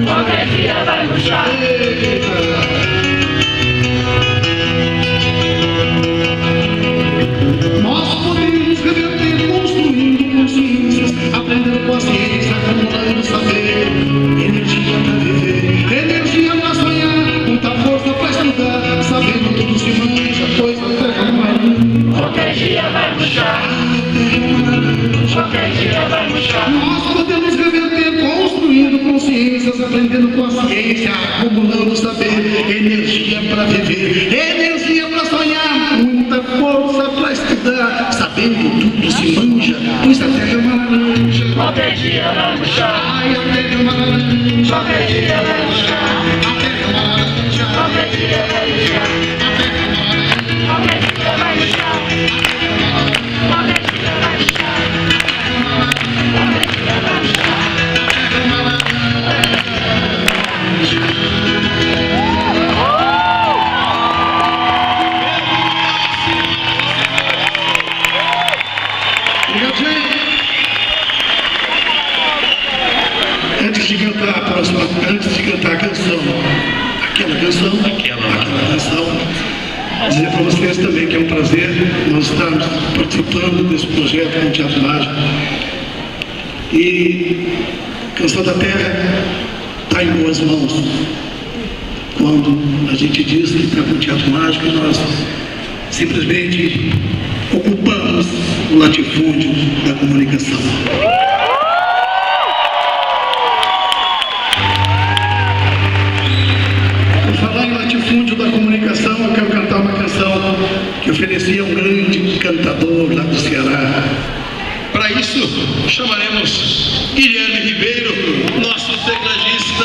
qualquer dia vai murchar. Nós podemos reverter construindo consciências, aprendendo paciência, acumulando saber, energia pra viver, energia pra sonhar, muita força pra estudar, sabendo tudo se manja, pois a terra é uma Qualquer dia vai murchar. Qualquer dia vai murchar. Nós podemos reverter construindo consciências, aprendendo paciência, acumulando saber, energia pra viver, energia pra sonhar, muita força pra estudar, sabendo tudo se manja, pois a terra é uma laranja. Qualquer dia vai murchar. Ai, a terra é uma laranja. Qualquer dia vai murchar. A terra é uma laranja. Qualquer dia vai murchar. A terra é uma laranja. Qualquer dia vai murchar. Qualquer dia vai murchar. Qualquer dia vai murchar. Obrigado, gente. Antes de cantar a canção, aquela canção, dizer para vocês também que é um prazer nós estarmos participando desse projeto no Teatro Mágico. E Canção da Terra está em boas mãos. Quando a gente diz que está com o Teatro Mágico, nós simplesmente ocupamos o latifúndio da comunicação. Por falar em latifúndio da comunicação, eu quero cantar uma canção que oferecia um grande cantador lá do Ceará. Para isso, chamaremos Guilherme Ribeiro, nosso tecladista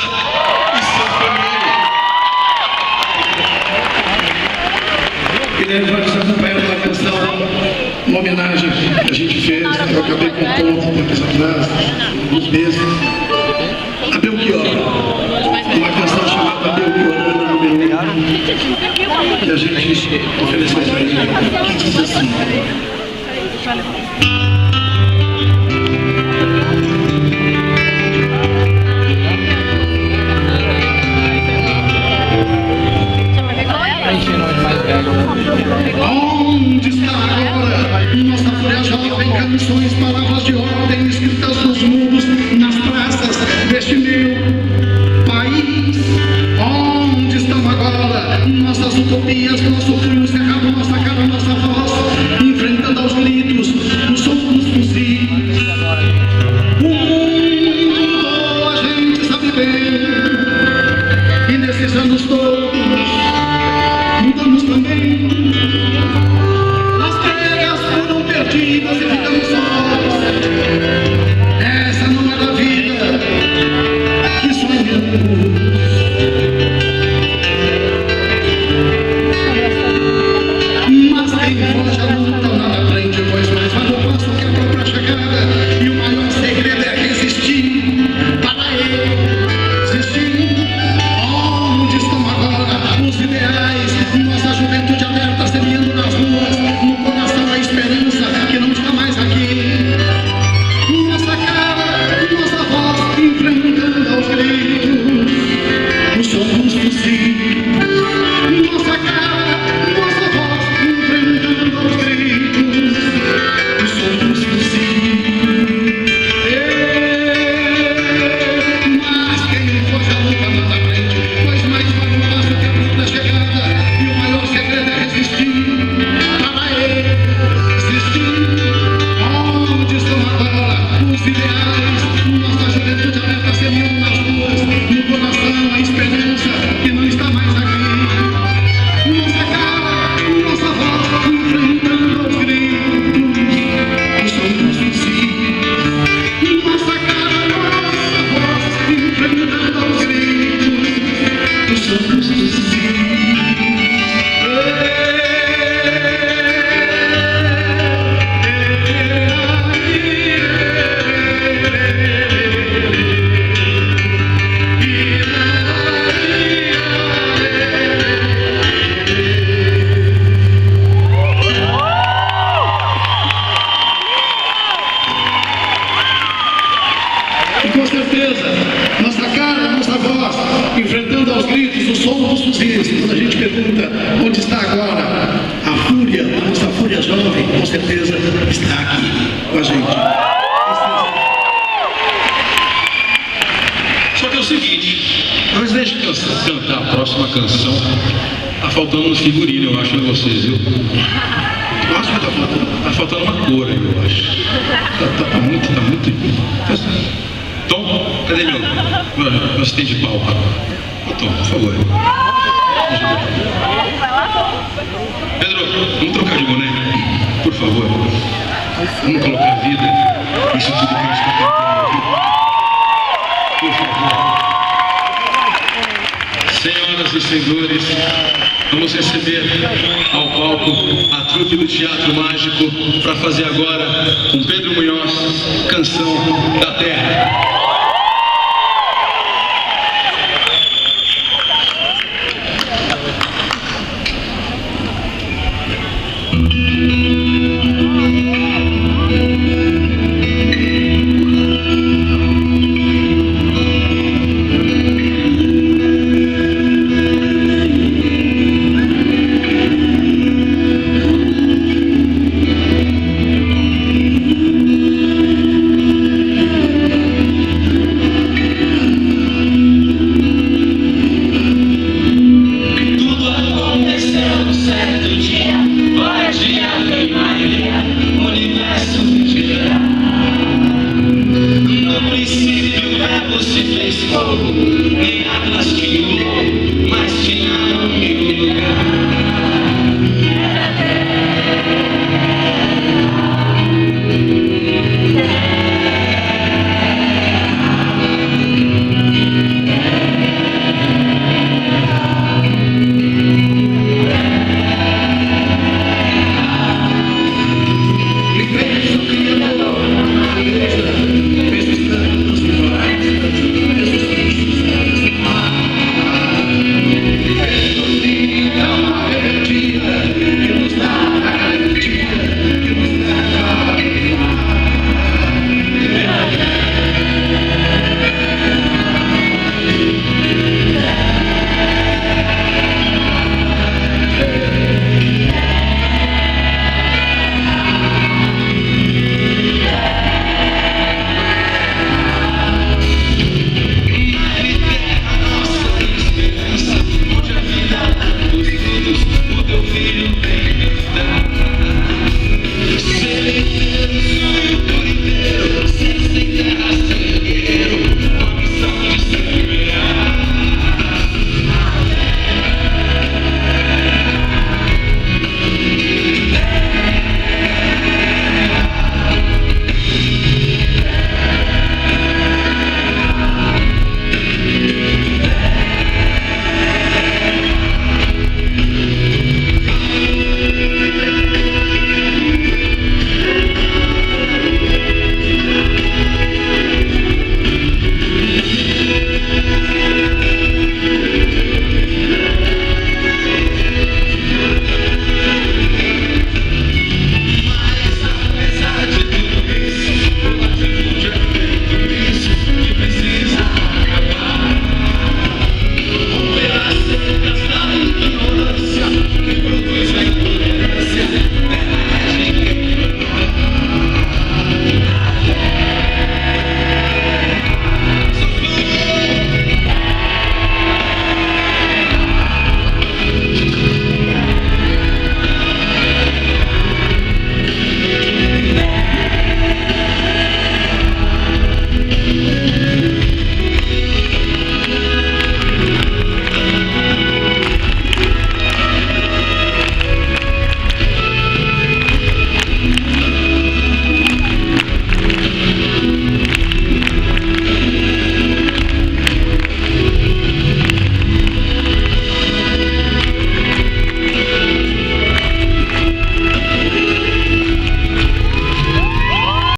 e sanfoneiro. Guilherme vai nos acompanhar numa canção, uma homenagem que a gente fez, eu acabei com o ponto tempos atrás, uns meses, a Belchior. Uma canção chamada Belchiorana número 1, que a gente ofereceu para ele, que diz assim. Onde está agora nossa folha jovem, canções, palavras de ordem escritas nos mundos, nas praças deste meu país? Onde estão agora nossas utopias, nosso punho cerrado, nossa cara, nossa voz, enfrentando aos gritos o som dos fuzis? O mundo a gente sabe bem, e nesses anos todos mudamos também. As terras foram perdidas e ficamos sós. Essa não era a vida que sonhamos. Mas quem foge à luta nada aprende, pois mais vale o passo que a própria chegada. E o maior segredo é resistir para existir. todos eles, quando a gente pergunta onde está agora a fúria, a nossa fúria jovem, com certeza está aqui com a gente. Só que é o seguinte, antes da gente cantar a próxima canção, tá faltando uns figurinos, eu acho, em vocês, viu? Nossa, Tá faltando uma cor aí, eu acho. Tá muito. Tom, cadê meu assistente de palco? Ô, Tom, por favor. Pedro, vamos trocar de boné? Por favor. Vamos colocar vida nisso tudo que a gente está cantando aqui. Por favor. Senhoras e senhores, vamos receber ao palco a trupe do Teatro Mágico para fazer agora, com Pedro Munhoz, Canção da Terra. Se fez fogo, nem Atlas tinha, mas tinha